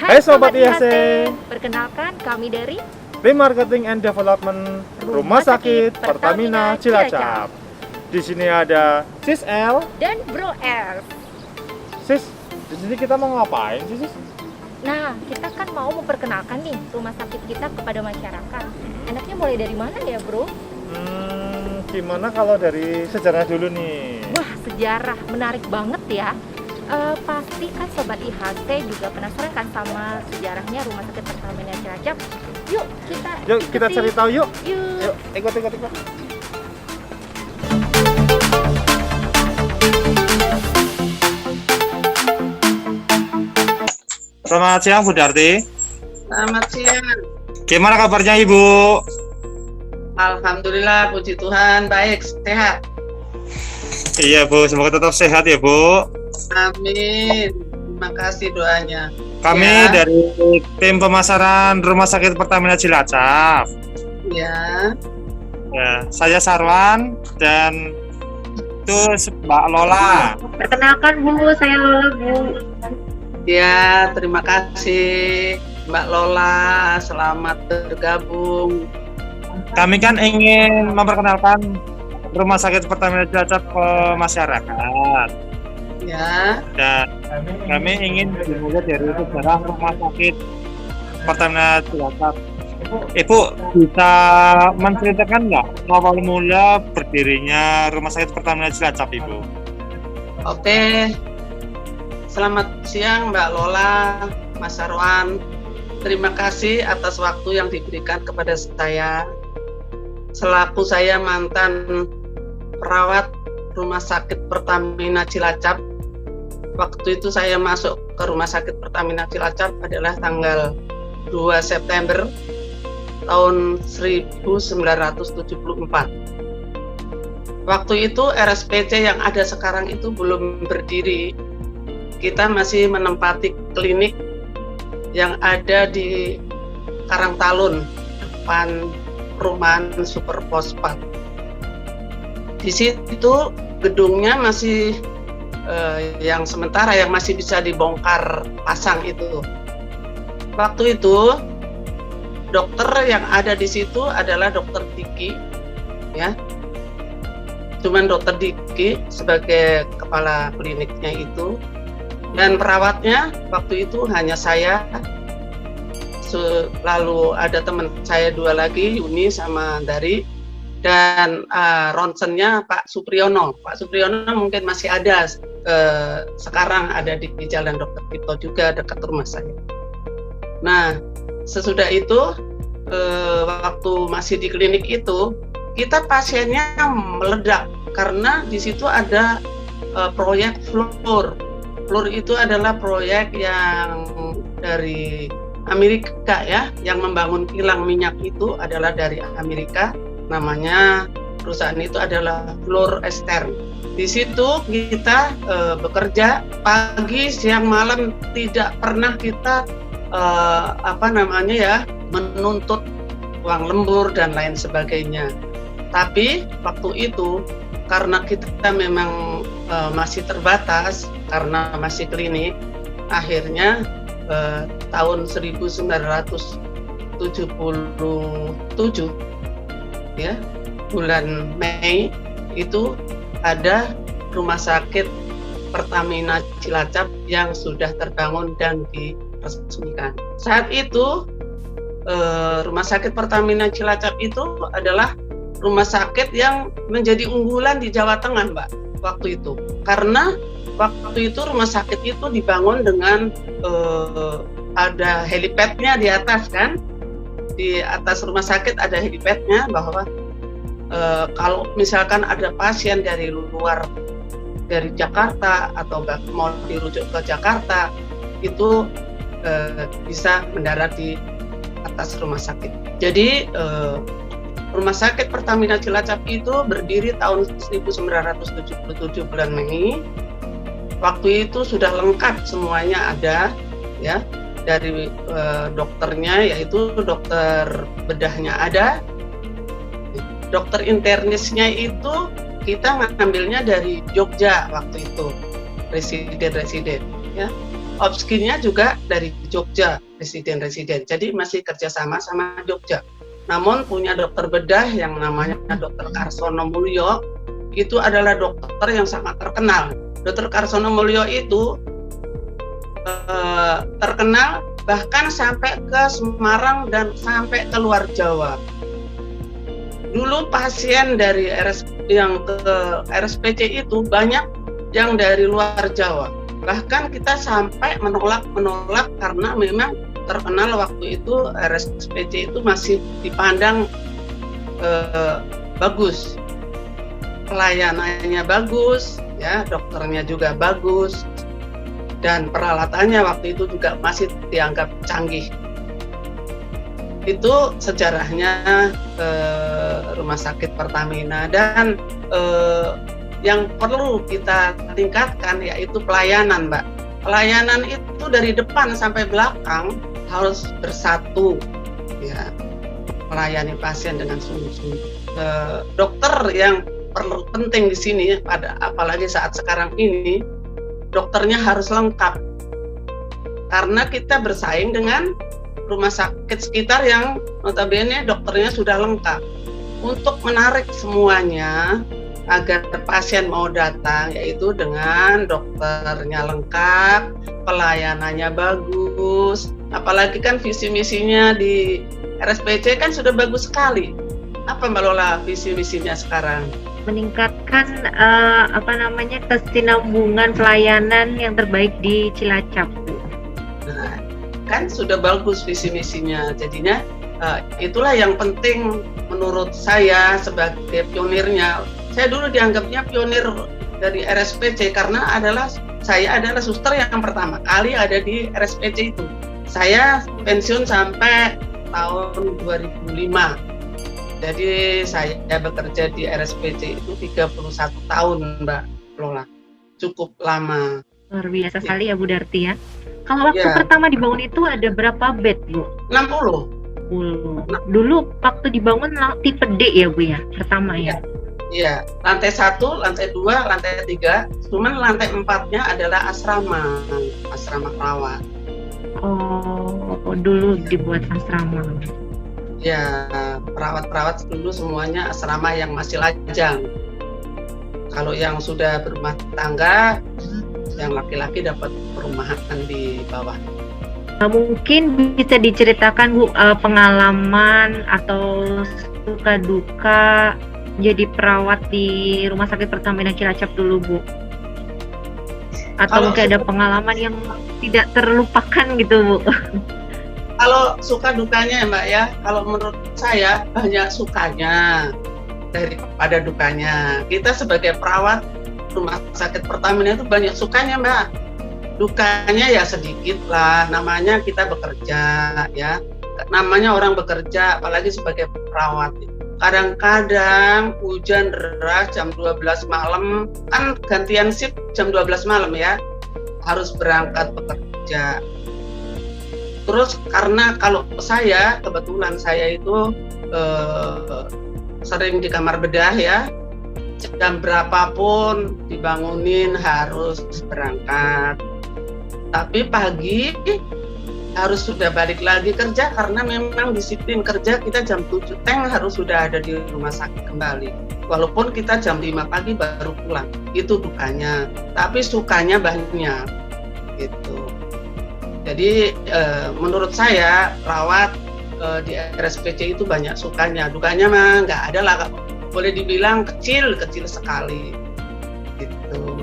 Hai Sobat IHC, perkenalkan kami dari Tim Marketing and Development Rumah Sakit Pertamina Cilacap. Di sini ada Sis L dan Bro R. Sis, di sini kita mau ngapain sih, Sis? Nah, kita kan mau memperkenalkan nih rumah sakit kita kepada masyarakat. Enaknya mulai dari mana ya, Bro? Gimana kalau dari sejarah dulu nih? Wah, sejarah menarik banget ya. Pasti kan Sobat IHC juga penasaran kan sama sejarahnya Rumah Sakit Pertamina Cilacap. Yuk kita cari tahu yuk. Yuk. Ikut. Selamat siang Bu Darti. Selamat siang. Gimana kabarnya Ibu? Alhamdulillah, puji Tuhan, baik, sehat. Iya Bu, semoga tetap sehat ya Bu. Amin. Terima kasih doanya. Kami Ya. dari tim pemasaran Rumah Sakit Pertamina Cilacap. Ya. Ya, saya Sarwan dan itu Mbak Lola. Perkenalkan Bu, saya Lola Bu. Ya, terima kasih Mbak Lola, selamat bergabung. Kami kan ingin memperkenalkan Rumah Sakit Pertamina Cilacap ke masyarakat. Ya. Dan kami ingin dimulai dari sejarah Rumah Sakit Pertamina Cilacap. Ibu bisa menceritakan nggak awal mula berdirinya Rumah Sakit Pertamina Cilacap, Ibu? Oke. Selamat siang Mbak Lola, Mas Sarwan. Terima kasih atas waktu yang diberikan kepada saya. Selaku saya mantan perawat Rumah Sakit Pertamina Cilacap. Waktu itu saya masuk ke Rumah Sakit Pertamina Cilacap adalah tanggal 2 September tahun 1974. Waktu itu RSPC yang ada sekarang itu belum berdiri. Kita masih menempati klinik yang ada di Karangtalun, depan perumahan Super Pospat. Di situ gedungnya masih yang sementara yang masih bisa dibongkar pasang itu. Waktu itu dokter yang ada di situ adalah Dokter Diki, ya. Cuman Dokter Diki sebagai kepala kliniknya itu, dan perawatnya waktu itu hanya saya. Lalu ada teman saya dua lagi, Yuni sama Dari, dan ronsennya Pak Supriyono. Pak Supriyono mungkin masih ada, sekarang ada di Jalan Dr. Tito juga dekat rumah saya. Nah, sesudah itu waktu masih di klinik itu, kita pasiennya meledak karena di situ ada proyek FLUR. FLUR itu adalah proyek yang dari Amerika ya, yang membangun kilang minyak itu adalah dari Amerika. Namanya perusahaan itu adalah Fluorester. Di situ kita bekerja pagi, siang, malam, tidak pernah kita menuntut uang lembur dan lain sebagainya. Tapi waktu itu karena kita memang masih terbatas karena masih klinik, akhirnya tahun 1977 ya, bulan Mei itu ada Rumah Sakit Pertamina Cilacap yang sudah terbangun dan diresmikan. Saat itu Rumah Sakit Pertamina Cilacap itu adalah rumah sakit yang menjadi unggulan di Jawa Tengah, Mbak, waktu itu. Karena waktu itu rumah sakit itu dibangun dengan ada helipadnya di atas kan. Di atas rumah sakit ada helipadnya, bahwa kalau misalkan ada pasien dari luar, dari Jakarta atau mau dirujuk ke Jakarta, itu bisa mendarat di atas rumah sakit. Jadi Rumah Sakit Pertamina Cilacap itu berdiri tahun 1977 bulan Mei. Waktu itu sudah lengkap semuanya ada ya, dari dokternya, yaitu dokter bedahnya ada, dokter internisnya itu kita ngambilnya dari Jogja waktu itu, residen ya. Opskinnya juga dari Jogja, residen. Jadi masih kerjasama sama Jogja. Namun punya dokter bedah yang namanya Dokter Karsono Mulyo, itu adalah dokter yang sangat terkenal. Dokter Karsono Mulyo itu terkenal bahkan sampai ke Semarang dan sampai ke luar Jawa. Dulu pasien dari yang ke RSPC itu banyak yang dari luar Jawa. Bahkan kita sampai menolak karena memang terkenal waktu itu RSPC itu masih dipandang bagus, pelayanannya bagus, ya, dokternya juga bagus, dan peralatannya waktu itu juga masih dianggap canggih. Itu sejarahnya Rumah Sakit Pertamina. Dan yang perlu kita tingkatkan yaitu pelayanan, Mbak. Pelayanan itu dari depan sampai belakang harus bersatu, ya, melayani pasien dengan sungguh-sungguh. Dokter yang perlu penting di sini, apalagi saat sekarang ini, dokternya harus lengkap. Karena kita bersaing dengan rumah sakit sekitar yang notabene dokternya sudah lengkap. Untuk menarik semuanya agar pasien mau datang, yaitu dengan dokternya lengkap, pelayanannya bagus, apalagi kan visi misinya di RSPC kan sudah bagus sekali. Apa Mbak Lola visi misinya sekarang? Meningkatkan kesinambungan pelayanan yang terbaik di Cilacap. Nah, kan sudah bagus visi misinya. Jadinya itulah yang penting menurut saya sebagai pionirnya. Saya dulu dianggapnya pionir dari RSPC karena saya adalah suster yang pertama kali ada di RSPC itu. Saya pensiun sampai tahun 2005. Jadi saya bekerja di RSPC itu 31 tahun, Mbak Lola. Cukup lama. Luar biasa sekali ya Bu Darti ya. Kalau waktu pertama dibangun itu ada berapa bed, Bu? 60. Dulu waktu dibangun tipe D ya Bu ya, pertama ya? Iya, lantai 1, lantai 2, lantai 3. Cuman lantai 4-nya adalah asrama perawat. Oh, dulu dibuat asrama. Ya, perawat-perawat dulu semuanya asrama yang masih lajang. Kalau yang sudah berumah tangga, yang laki-laki dapat perumahan di bawah. Mungkin bisa diceritakan Bu pengalaman atau suka duka jadi perawat di Rumah Sakit Pertamina Cilacap dulu Bu. Atau mungkin ada pengalaman yang tidak terlupakan gitu Bu. Kalau suka dukanya ya Mbak ya, kalau menurut saya banyak sukanya daripada dukanya. Kita sebagai perawat Rumah Sakit Pertamina itu banyak sukanya Mbak. Dukanya ya sedikit lah, namanya kita bekerja ya. Namanya orang bekerja, apalagi sebagai perawat. Kadang-kadang hujan deras jam 12 malam, kan gantian shift jam 12 malam ya, harus berangkat bekerja. Terus karena kalau saya, kebetulan saya itu sering di kamar bedah ya, jam berapapun dibangunin harus berangkat. Tapi pagi harus sudah balik lagi kerja karena memang disiplin kerja kita jam 7 harus sudah ada di rumah sakit kembali. Walaupun kita jam 5 pagi baru pulang. Itu dukanya. Tapi sukanya banyak. Gitu. Jadi menurut saya perawat di RSPC itu banyak sukanya. Dukanya mah nggak ada lah. Boleh dibilang kecil sekali. Gitu.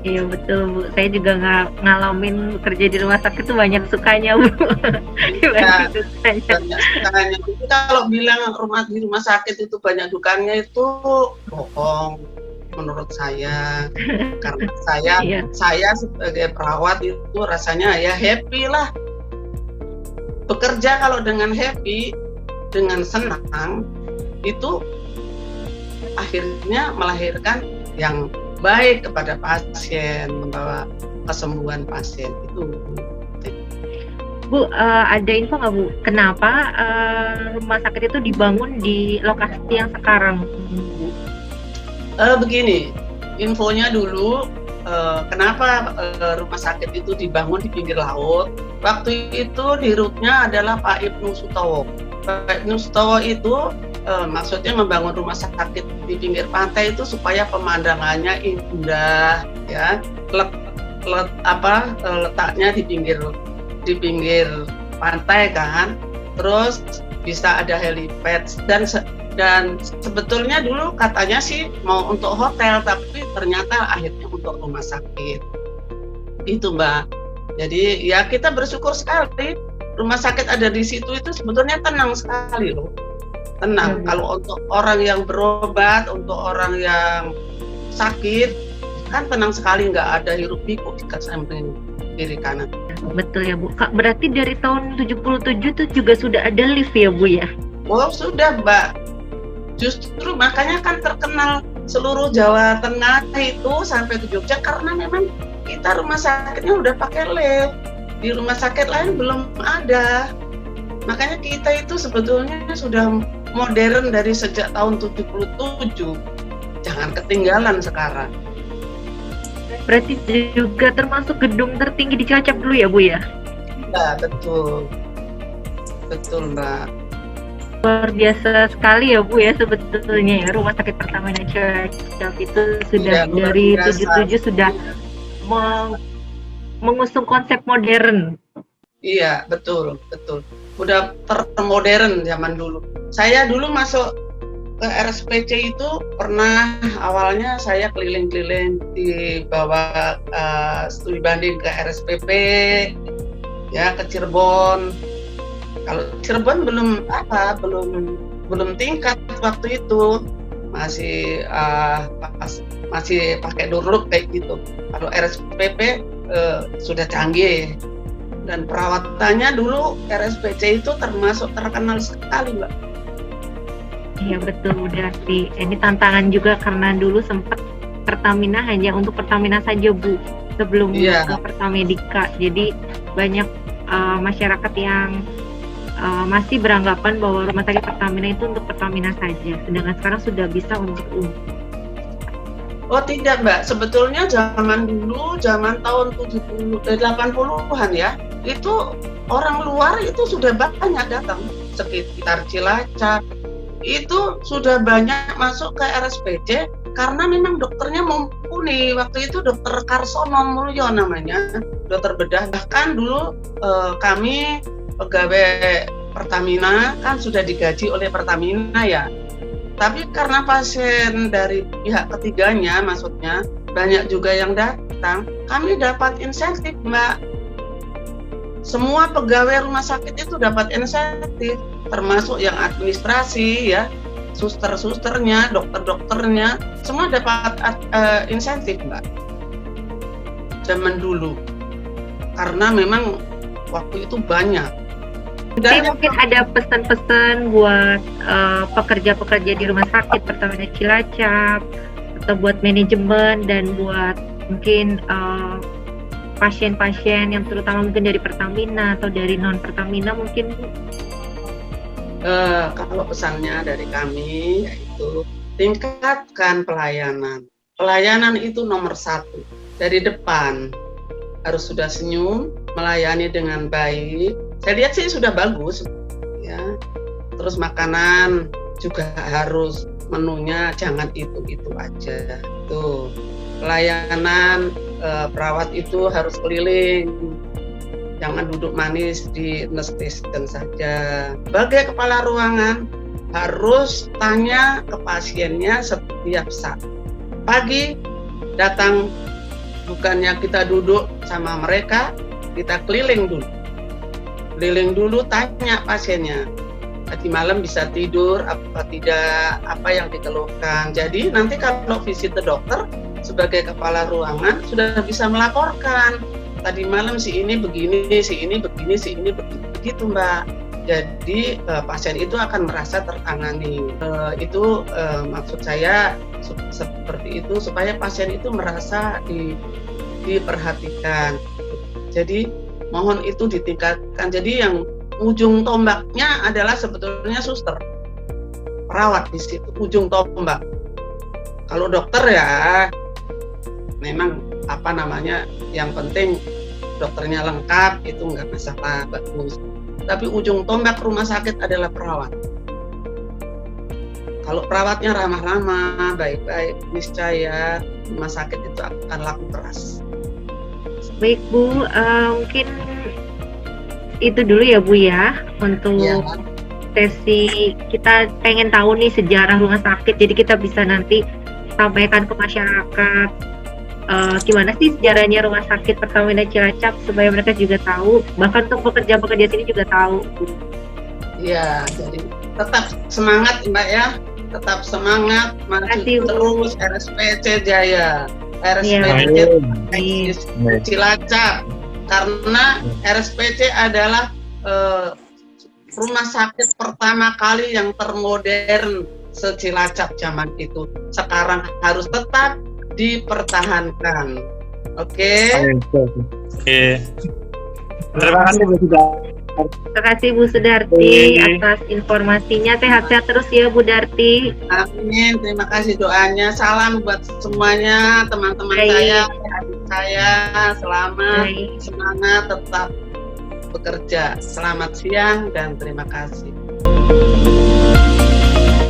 Iya betul Bu, saya juga ngalamin kerja di rumah sakit itu banyak sukanya Bu. Banyak sukanya. Jadi kalau bilang di rumah sakit itu banyak dukanya itu bohong menurut saya. Karena saya sebagai perawat itu rasanya ya happy lah. Bekerja kalau dengan happy, dengan senang, itu akhirnya melahirkan yang baik kepada pasien, membawa kesembuhan pasien itu. Bu, ada info nggak Bu, kenapa rumah sakit itu dibangun di lokasi yang sekarang? Begini, infonya dulu kenapa rumah sakit itu dibangun di pinggir laut. Waktu itu dirutnya adalah Pak Ibnu Sutowo. Pak Ibnu Sutowo itu maksudnya membangun rumah sakit di pinggir pantai itu supaya pemandangannya indah, ya. Letaknya di pinggir pantai kan. Terus bisa ada helipad dan sebetulnya dulu katanya sih mau untuk hotel, tapi ternyata akhirnya untuk rumah sakit. Itu Mbak. Jadi ya kita bersyukur sekali rumah sakit ada di situ itu sebetulnya tenang sekali loh. Tenang. Kalau untuk orang yang berobat, untuk orang yang sakit kan tenang sekali, nggak ada hiruk pikuk di samping kiri kanan. Betul ya Bu. Kak, berarti dari tahun 77 itu juga sudah ada lift ya Bu ya? Oh sudah Mbak. Justru makanya kan terkenal seluruh Jawa Tengah itu sampai ke Jogja karena memang kita rumah sakitnya udah pakai lift. Di rumah sakit lain belum ada. Makanya kita itu sebetulnya sudah modern dari sejak tahun 77. Jangan ketinggalan sekarang. Berarti juga termasuk gedung tertinggi di Cilacap dulu ya Bu ya? Ya betul. Betul Mbak. Luar biasa sekali ya Bu ya sebetulnya ya, rumah sakit Pertamina Cilacap itu sudah dari 77 sudah mengusung konsep modern. Iya betul. Udah termodern zaman dulu. Saya dulu masuk ke RSPC itu pernah awalnya saya keliling-keliling di bawah studi banding ke RSPP, ya ke Cirebon. Kalau Cirebon belum tingkat waktu itu, masih pakai durluk kayak gitu. Kalau RSPP sudah canggih dan perawatannya dulu RSPC itu termasuk terkenal sekali Mbak. Iya betul, udah sih. Ini tantangan juga karena dulu sempat Pertamina hanya untuk Pertamina saja Bu, sebelum ke Pertamedika. Jadi banyak masyarakat yang masih beranggapan bahwa rumah sakit Pertamina itu untuk Pertamina saja. Sedangkan sekarang sudah bisa untuk umum. Oh tidak Mbak, sebetulnya zaman tahun 80-an ya, itu orang luar itu sudah banyak datang sekitar Cilacap. Itu sudah banyak masuk ke RSPC karena memang dokternya mumpuni. Waktu itu Dokter Karsono Mulyo namanya, dokter bedah. Bahkan dulu kami pegawai Pertamina kan sudah digaji oleh Pertamina ya. Tapi karena pasien dari pihak ketiganya, maksudnya banyak juga yang datang, kami dapat insentif Mbak. Semua pegawai rumah sakit itu dapat insentif, termasuk yang administrasi ya, suster-susternya, dokter-dokternya, semua dapat insentif Mbak. Zaman dulu, karena memang waktu itu banyak. Jadi mungkin ada pesan-pesan buat pekerja-pekerja di rumah sakit Pertamina Cilacap atau buat manajemen dan buat mungkin pasien-pasien yang terutama mungkin dari Pertamina atau dari non Pertamina mungkin. Kalau pesannya dari kami yaitu tingkatkan pelayanan. Pelayanan itu nomor 1. Dari depan harus sudah senyum, melayani dengan baik. Saya lihat sih sudah bagus ya. Terus makanan juga harus menunya jangan itu aja. Tuh. Pelayanan perawat itu harus keliling. Jangan duduk manis di nurse station saja. Sebagai kepala ruangan harus tanya ke pasiennya setiap saat. Pagi datang bukannya kita duduk sama mereka, kita keliling dulu. Keliling dulu tanya pasiennya. Tadi malam bisa tidur apa tidak, apa yang dikeluhkan. Jadi nanti kalau visit ke dokter sebagai kepala ruangan sudah bisa melaporkan. Tadi malam si ini begini, si ini begini, si ini begitu Mbak. Jadi pasien itu akan merasa tertangani. Itu maksud saya seperti itu supaya pasien itu merasa diperhatikan. Jadi mohon itu ditingkatkan. Jadi yang ujung tombaknya adalah sebetulnya suster, perawat di situ ujung tombak. Kalau dokter ya memang apa namanya, yang penting dokternya lengkap, itu nggak masalah, bagus. Tapi ujung tombak rumah sakit adalah perawat. Kalau perawatnya ramah-ramah, baik-baik, niscaya rumah sakit itu akan laku keras. Baik Bu, mungkin itu dulu ya Bu ya untuk Ya, sesi. Kita pengen tahu nih sejarah rumah sakit, jadi kita bisa nanti sampaikan ke masyarakat gimana sih sejarahnya rumah sakit Pertamina Cilacap supaya mereka juga tahu, bahkan untuk pekerja-pekerja sini juga tahu. ya, jadi tetap semangat Mbak ya, tetap semangat, maju Kasih, Bu. terus, RSPC Jaya, Iya. RSPC Cilacap, karena RSPC adalah rumah sakit pertama kali yang termodern se-Cilacap zaman itu. Sekarang harus tetap dipertahankan. Oke. Oke. Terima kasih Bu Sudarti. Terima kasih Bu Sudarti atas informasinya. Sehat-sehat terus ya Bu Darti. Amin. Terima kasih doanya. Salam buat semuanya, teman-teman Baik. saya, adik saya. Selamat, Baik. semangat, tetap bekerja. Selamat siang dan terima kasih.